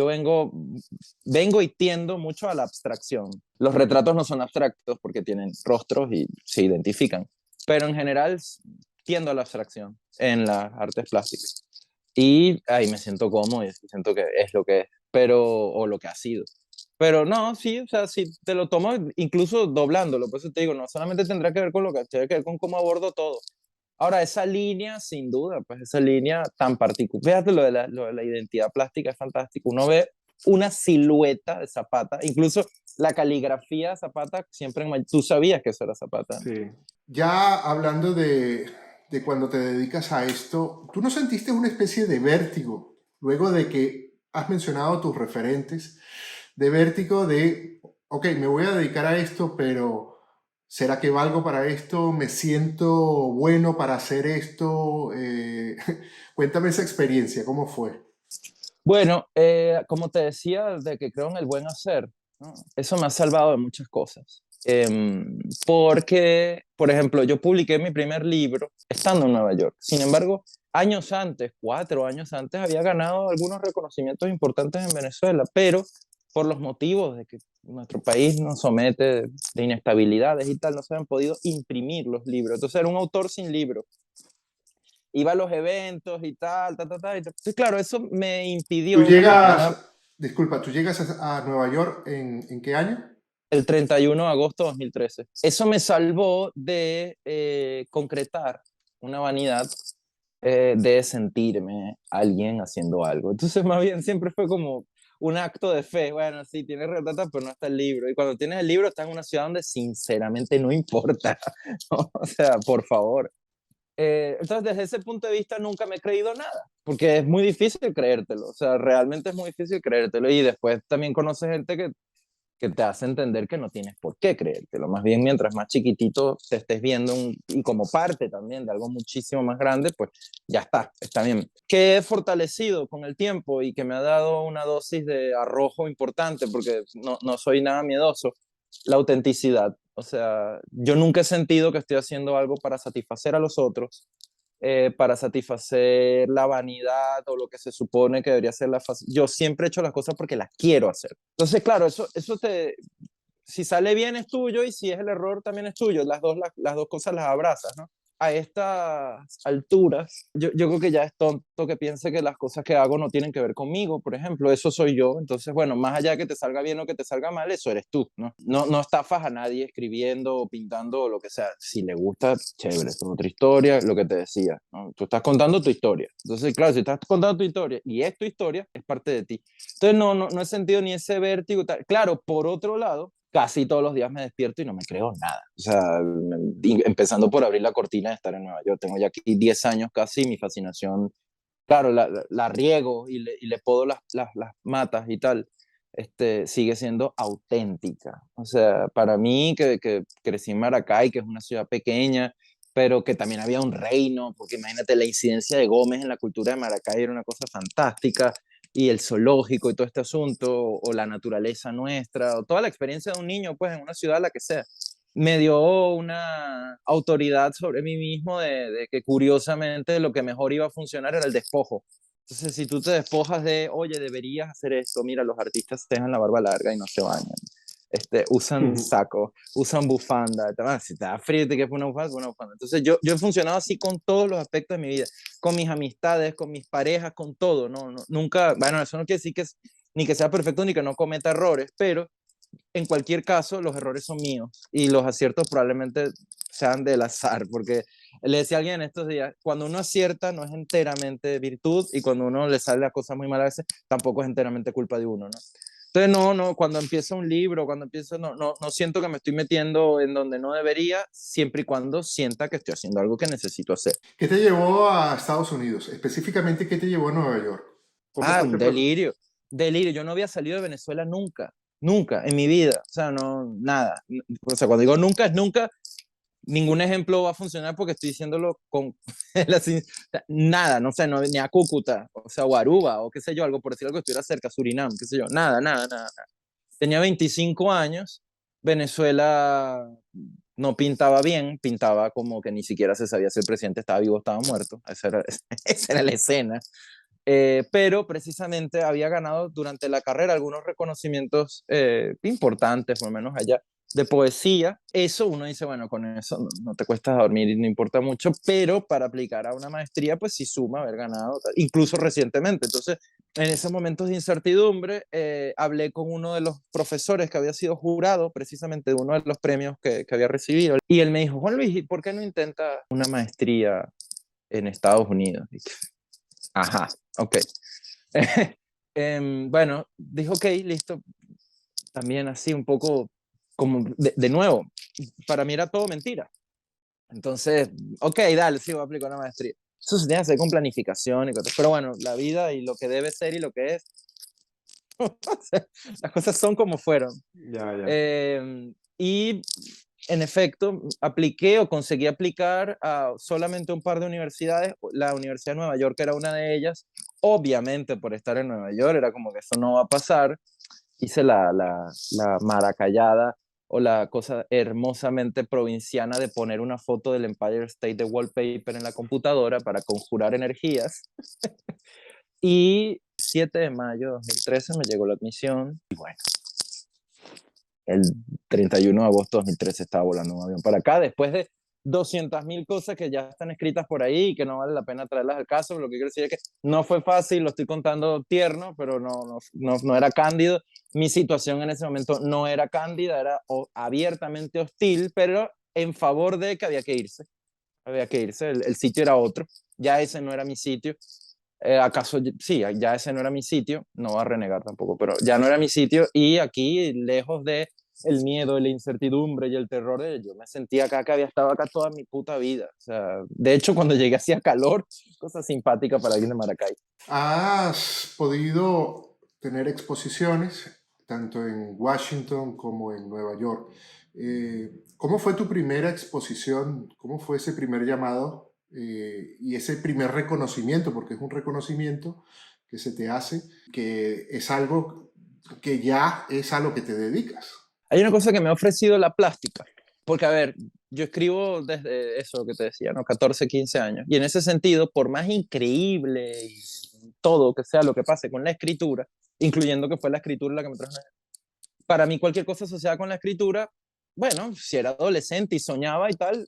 vengo y tiendo mucho a la abstracción. Los retratos no son abstractos porque tienen rostros y se identifican, pero en general tiendo a la abstracción en las artes plásticas. Y ahí me siento cómodo y siento que es lo que es, pero, o lo que ha sido. Pero no, sí, o sea, si te lo tomo incluso doblándolo, por eso te digo, no solamente tendrá que ver con lo que tiene que ver con cómo abordo todo. Ahora, esa línea, sin duda, pues esa línea tan particular, fíjate lo de la identidad plástica es fantástico. Uno ve una silueta de Zapata, incluso la caligrafía de Zapata, siempre tú sabías que eso era Zapata, ¿no? Sí. Ya hablando de cuando te dedicas a esto, ¿tú no sentiste una especie de vértigo luego de que has mencionado tus referentes? De vértigo de, ok, me voy a dedicar a esto, pero ¿será que valgo para esto? ¿Me siento bueno para hacer esto? Cuéntame esa experiencia, ¿cómo fue? Bueno, como te decía, de que creo en el buen hacer, ¿no? Eso me ha salvado de muchas cosas. Porque, por ejemplo, yo publiqué mi primer libro estando en Nueva York. Sin embargo, años antes, 4 años antes, había ganado algunos reconocimientos importantes en Venezuela, pero por los motivos de que nuestro país nos somete de inestabilidades y tal, no se han podido imprimir los libros. Entonces era un autor sin libro. Iba a los eventos y tal, tal, tal, tal. Entonces, claro, eso me Tú impidió, afortunadamente, llegas, disculpa, ¿tú llegas a Nueva York en qué año? el 31 de agosto de 2013. Eso me salvó de concretar una vanidad de sentirme alguien haciendo algo. Entonces, más bien, siempre fue como un acto de fe. Bueno, sí, tienes retata, pero no está el libro. Y cuando tienes el libro, estás en una ciudad donde sinceramente no importa. ¿No? O sea, por favor. Entonces, desde ese punto de vista, nunca me he creído nada, porque es muy difícil creértelo. O sea, realmente es muy difícil creértelo. Y después también conoces gente que te hace entender que no tienes por qué creértelo. Más bien, mientras más chiquitito te estés viendo y como parte también de algo muchísimo más grande, pues ya está bien. Que he fortalecido con el tiempo y que me ha dado una dosis de arrojo importante, porque no soy nada miedoso, la autenticidad. O sea, yo nunca he sentido que estoy haciendo algo para satisfacer a los otros, para satisfacer la vanidad o lo que se supone que debería ser la facilidad. Yo siempre he hecho las cosas porque las quiero hacer. Entonces, claro, si sale bien es tuyo y si es el error también es tuyo. Las dos cosas las abrazas, ¿no? a estas alturas, yo creo que ya es tonto que piense que las cosas que hago no tienen que ver conmigo, por ejemplo, eso soy yo. Entonces, bueno, más allá de que te salga bien o que te salga mal, eso eres tú, ¿no? No estafas a nadie escribiendo o pintando o lo que sea. Si le gusta, chévere, es otra historia, lo que te decía, ¿no? Tú estás contando tu historia. Entonces, claro, si estás contando tu historia y es tu historia, es parte de ti. Entonces, no he sentido ni ese vértigo. Tal. Claro, por otro lado, casi todos los días me despierto y no me creo nada. O sea, empezando por abrir la cortina de estar en Nueva York. Tengo ya aquí 10 años casi, mi fascinación, claro, la riego y le podo las matas y tal, sigue siendo auténtica. O sea, para mí que crecí en Maracay, que es una ciudad pequeña, pero que también había un reino, porque imagínate la incidencia de Gómez en la cultura de Maracay era una cosa fantástica, y el zoológico y todo este asunto, o la naturaleza nuestra, o toda la experiencia de un niño, pues en una ciudad, la que sea, me dio una autoridad sobre mí mismo de que curiosamente lo que mejor iba a funcionar era el despojo. Entonces, si tú te despojas de, oye, deberías hacer esto, mira, los artistas dejan la barba larga y no se bañan. Usan saco, usan bufanda, si te da frío y te quieres poner una bufanda. Entonces yo he funcionado así con todos los aspectos de mi vida, con mis amistades, con mis parejas, con todo, nunca, bueno, eso no quiere decir que ni que sea perfecto ni que no cometa errores, pero en cualquier caso los errores son míos y los aciertos probablemente sean del azar, porque le decía a alguien en estos días, cuando uno acierta no es enteramente virtud y cuando uno le sale las cosas muy mal a veces tampoco es enteramente culpa de uno, ¿no? Entonces, cuando empiezo un libro, cuando empiezo, no siento que me estoy metiendo en donde no debería, siempre y cuando sienta que estoy haciendo algo que necesito hacer. ¿Qué te llevó a Estados Unidos? Específicamente, ¿qué te llevó a Nueva York? ¿Cómo Ah, fue un este proceso? delirio, delirio. Yo no había salido de Venezuela nunca, nunca en mi vida. O sea, no, nada. O sea, cuando digo nunca es nunca, ningún ejemplo va a funcionar porque estoy diciéndolo con nada, no sé, no, ni a Cúcuta, o sea, o Aruba, o qué sé yo, algo por decir algo que estuviera cerca, Surinam, qué sé yo, nada. Tenía 25 años, Venezuela no pintaba bien, pintaba como que ni siquiera se sabía si el presidente estaba vivo o estaba muerto, esa era la escena. Pero precisamente había ganado durante la carrera algunos reconocimientos importantes, por lo menos allá, de poesía. Eso uno dice, bueno, con eso no te cuesta dormir y no importa mucho, pero para aplicar a una maestría, pues sí suma haber ganado, incluso recientemente. Entonces, en esos momentos de incertidumbre, hablé con uno de los profesores que había sido jurado precisamente de uno de los premios que había recibido. Y él me dijo, Juan Luis, ¿por qué no intenta una maestría en Estados Unidos? Y, ajá, ok. Bueno, dijo, ok, listo. También así un poco como de nuevo, para mí era todo mentira. Entonces, ok, dale, sí, voy a aplicar una maestría. Eso se tiene que hacer con planificación y cosas. Pero bueno, la vida y lo que debe ser y lo que es, las cosas son como fueron. Ya, ya. Y en efecto, apliqué o conseguí aplicar a solamente un par de universidades. La Universidad de Nueva York era una de ellas. Obviamente, por estar en Nueva York, era como que eso no va a pasar. Hice la maracayada o la cosa hermosamente provinciana de poner una foto del Empire State de wallpaper en la computadora para conjurar energías. Y 7 de mayo de 2013 me llegó la admisión. Y bueno, el 31 de agosto de 2013 estaba volando un avión para acá, después de 200.000 cosas que ya están escritas por ahí y que no vale la pena traerlas al caso. Lo que quiero decir es que no fue fácil, lo estoy contando tierno, pero no era cándido. Mi situación en ese momento no era cándida, era abiertamente hostil, pero en favor de que había que irse. Había que irse, el sitio era otro, ya ese no era mi sitio. ¿Acaso sí? Ya ese no era mi sitio, no va a renegar tampoco, pero ya no era mi sitio y aquí, lejos de el miedo, la incertidumbre y el terror, yo me sentía acá que había estado acá toda mi puta vida. O sea, de hecho, cuando llegué hacía calor, cosa simpática para alguien de Maracay. ¿Has podido tener exposiciones tanto en Washington como en Nueva York? ¿Cómo fue tu primera exposición? ¿Cómo fue ese primer llamado y ese primer reconocimiento? Porque es un reconocimiento que se te hace, que es algo que ya es a lo que te dedicas. Hay una cosa que me ha ofrecido la plástica, porque a ver, yo escribo desde eso que te decía, ¿no? 14, 15 años, y en ese sentido, por más increíble y todo que sea lo que pase con la escritura, incluyendo que fue la escritura la que me trajo, para mí cualquier cosa asociada con la escritura bueno, si era adolescente y soñaba y tal,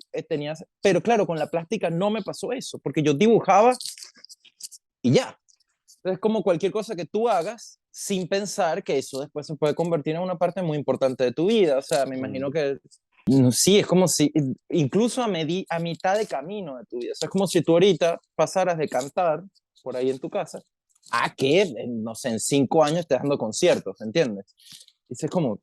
pero claro, con la plástica no me pasó eso, porque yo dibujaba y ya. Entonces, como cualquier cosa que tú hagas, sin pensar que eso después se puede convertir en una parte muy importante de tu vida. O sea, me imagino Mm. que sí, es como si, incluso a mitad de camino de tu vida. O sea, es como si tú ahorita pasaras de cantar por ahí en tu casa a que, no sé, en 5 años estés dando conciertos, ¿entiendes? Y es como,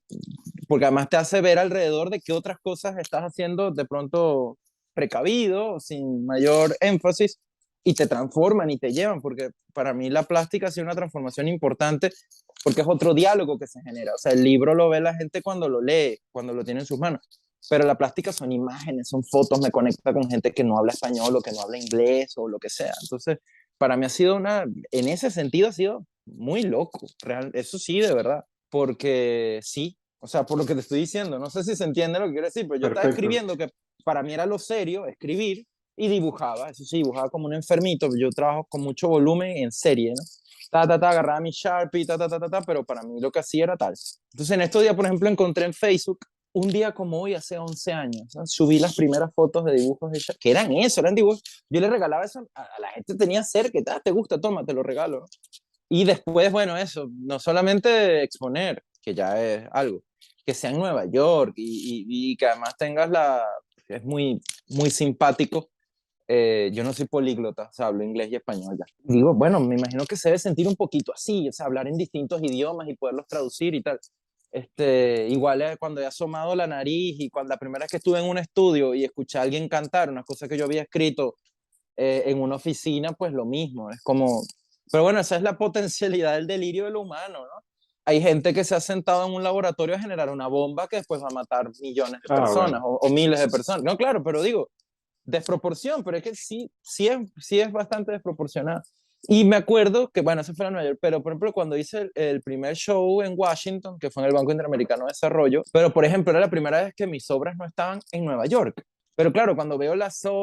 porque además te hace ver alrededor de qué otras cosas estás haciendo de pronto precavido, sin mayor énfasis, y te transforman y te llevan, porque para mí la plástica ha sido una transformación importante, porque es otro diálogo que se genera. O sea, el libro lo ve la gente cuando lo lee, cuando lo tiene en sus manos, pero la plástica son imágenes, son fotos, me conecta con gente que no habla español o que no habla inglés o lo que sea. Entonces, para mí ha sido en ese sentido ha sido muy loco, real, eso sí, de verdad, porque sí, o sea, por lo que te estoy diciendo, no sé si se entiende lo que quiero decir, pero yo estaba Perfecto. escribiendo que para mí era lo serio, escribir, y dibujaba, eso sí, dibujaba como un enfermito, yo trabajo con mucho volumen en serie, ¿no? Agarraba mi Sharpie, pero para mí lo que hacía era tal. Entonces en estos días, por ejemplo, encontré en Facebook, un día como hoy, hace 11 años, ¿no? Subí las primeras fotos de dibujos de que eran eso, eran dibujos, yo le regalaba eso a la gente, tenía cerca, te gusta, toma, te lo regalo, ¿no? Y después, bueno, eso, no solamente exponer, que ya es algo, que sea en Nueva York y que además tengas es muy, muy simpático. Yo no soy políglota, o sea, hablo inglés y español ya. Digo, bueno, me imagino que se debe sentir un poquito así, o sea, hablar en distintos idiomas y poderlos traducir y tal. Igual cuando he asomado la nariz y cuando la primera vez que estuve en un estudio y escuché a alguien cantar unas cosas que yo había escrito en una oficina, pues lo mismo, es como, pero bueno, esa es la potencialidad del delirio de lo humano, ¿no? Hay gente que se ha sentado en un laboratorio a generar una bomba que después va a matar millones de Ah, personas bueno. o miles de personas. No, claro, pero digo, desproporción, pero es que sí es bastante desproporcionado. Y me acuerdo que, bueno, eso fue en Nueva York, pero por ejemplo, cuando hice el primer show en Washington, que fue en el Banco Interamericano de Desarrollo, pero por ejemplo, era la primera vez que mis obras no estaban en Nueva York. Pero claro, cuando veo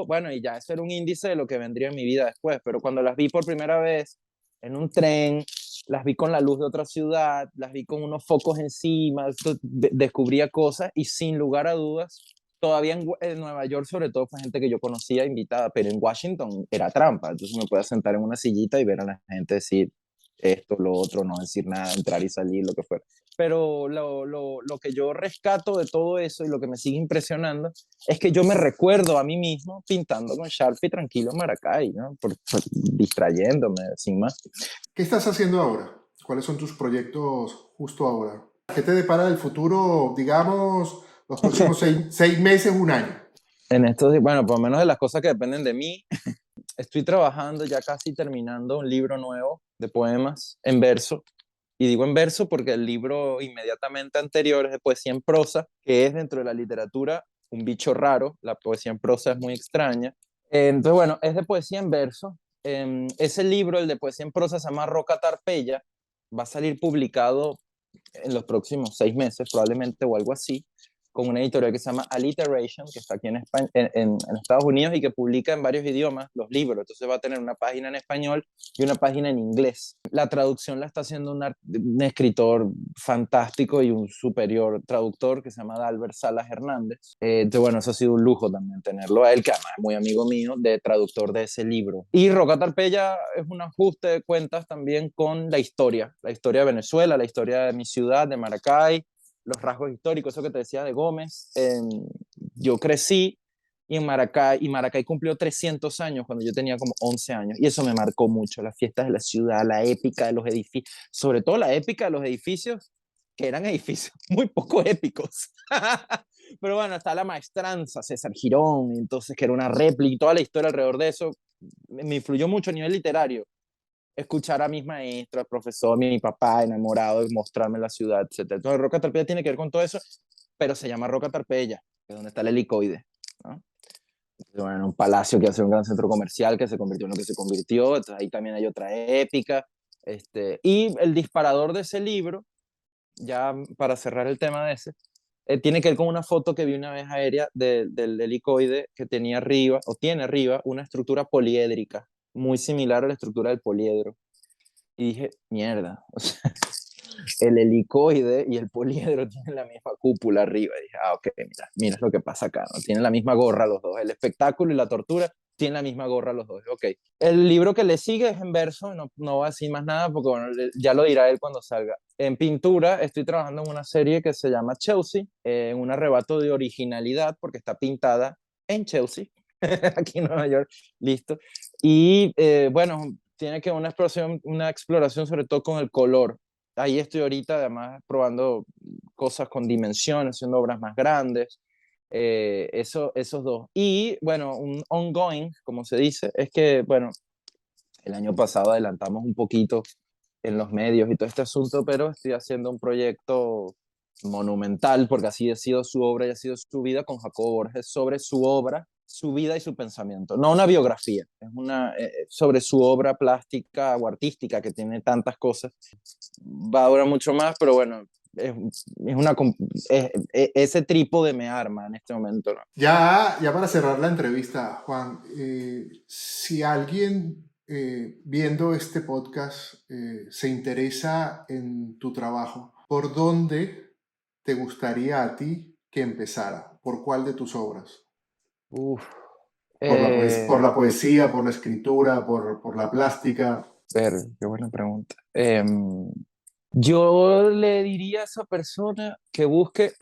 bueno, y ya eso era un índice de lo que vendría en mi vida después, pero cuando las vi por primera vez en un tren, las vi con la luz de otra ciudad, las vi con unos focos encima, descubría cosas y sin lugar a dudas, todavía en Nueva York sobre todo fue gente que yo conocía invitada, pero en Washington era trampa, entonces me podía sentar en una sillita y ver a la gente decir esto, lo otro, no decir nada, entrar y salir, lo que fuera. Pero lo que yo rescato de todo eso y lo que me sigue impresionando es que yo me recuerdo a mí mismo pintando con Sharpie tranquilo en Maracay, ¿no? Distrayéndome, sin más. ¿Qué estás haciendo ahora? ¿Cuáles son tus proyectos justo ahora? ¿Qué te depara el futuro, digamos, los próximos 6 meses, un año? En estos, bueno, por lo menos de las cosas que dependen de mí, estoy trabajando ya casi terminando un libro nuevo de poemas en verso. Y digo en verso porque el libro inmediatamente anterior es de poesía en prosa, que es dentro de la literatura un bicho raro. La poesía en prosa es muy extraña. Entonces, bueno, es de poesía en verso. Ese libro, el de poesía en prosa, se llama Roca Tarpeya. Va a salir publicado en los próximos 6 meses, probablemente, o algo así, con una editorial que se llama Alliteration, que está aquí en, España, en Estados Unidos y que publica en varios idiomas los libros. Entonces va a tener una página en español y una página en inglés. La traducción la está haciendo un escritor fantástico y un superior traductor que se llama Albert Salas Hernández. Entonces, bueno, eso ha sido un lujo también tenerlo a él, que además es muy amigo mío, de traductor de ese libro. Y Roca Tarpeya es un ajuste de cuentas también con la historia de Venezuela, la historia de mi ciudad, de Maracay, los rasgos históricos, eso que te decía de Gómez. Yo crecí y Maracay cumplió 300 años cuando yo tenía como 11 años, y eso me marcó mucho, las fiestas de la ciudad, la épica de los edificios, sobre todo la épica de los edificios, que eran edificios muy poco épicos. Pero bueno, está la maestranza, César Girón, entonces que era una réplica y toda la historia alrededor de eso me influyó mucho a nivel literario. Escuchar a mis maestros, al profesor, mi papá enamorado de mostrarme la ciudad, etcétera. Entonces, Roca Tarpeya tiene que ver con todo eso, pero se llama Roca Tarpeya, que es donde está el helicoide, ¿no? Bueno, un palacio que hace un gran centro comercial que se convirtió en lo que se convirtió, entonces ahí también hay otra épica. Y el disparador de ese libro, ya para cerrar el tema de ese, tiene que ver con una foto que vi una vez aérea del helicoide que tenía arriba, o tiene arriba, una estructura poliédrica, muy similar a la estructura del poliedro. Y dije, mierda, o sea, el helicoide y el poliedro tienen la misma cúpula arriba. Y dije, ok, mira lo que pasa acá, ¿no? Tienen la misma gorra los dos. El espectáculo y la tortura tienen la misma gorra los dos. Ok. El libro que le sigue es en verso, no va a decir más nada porque bueno, ya lo dirá él cuando salga. En pintura estoy trabajando en una serie que se llama Chelsea, en un arrebato de originalidad porque está pintada en Chelsea, aquí en Nueva York, listo. Y bueno, tiene que una exploración sobre todo con el color. Ahí estoy ahorita además probando cosas con dimensiones, haciendo obras más grandes, esos dos. Y bueno, un ongoing, como se dice, es que, bueno, el año pasado adelantamos un poquito en los medios y todo este asunto, pero estoy haciendo un proyecto monumental, porque así ha sido su obra y ha sido su vida con Jacobo Borges, sobre su obra, su vida y su pensamiento. No una biografía, es sobre su obra plástica o artística que tiene tantas cosas. Va a durar mucho más, pero bueno, es una, ese trípode me arma en este momento, ¿no? Ya para cerrar la entrevista, Juan, si alguien viendo este podcast se interesa en tu trabajo, ¿por dónde te gustaría a ti que empezara? ¿Por cuál de tus obras? Uf, Por la poesía, por la escritura, por la plástica. ver, qué buena pregunta. Yo le diría a esa persona que busque,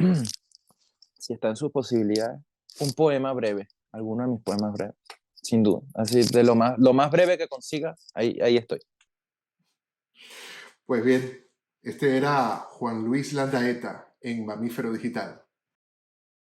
si está en sus posibilidades, un poema breve, alguno de mis poemas breves, sin duda. Así, de lo más breve que consiga, ahí estoy. Pues bien, este era Juan Luis Landaeta en Mamífero Digital.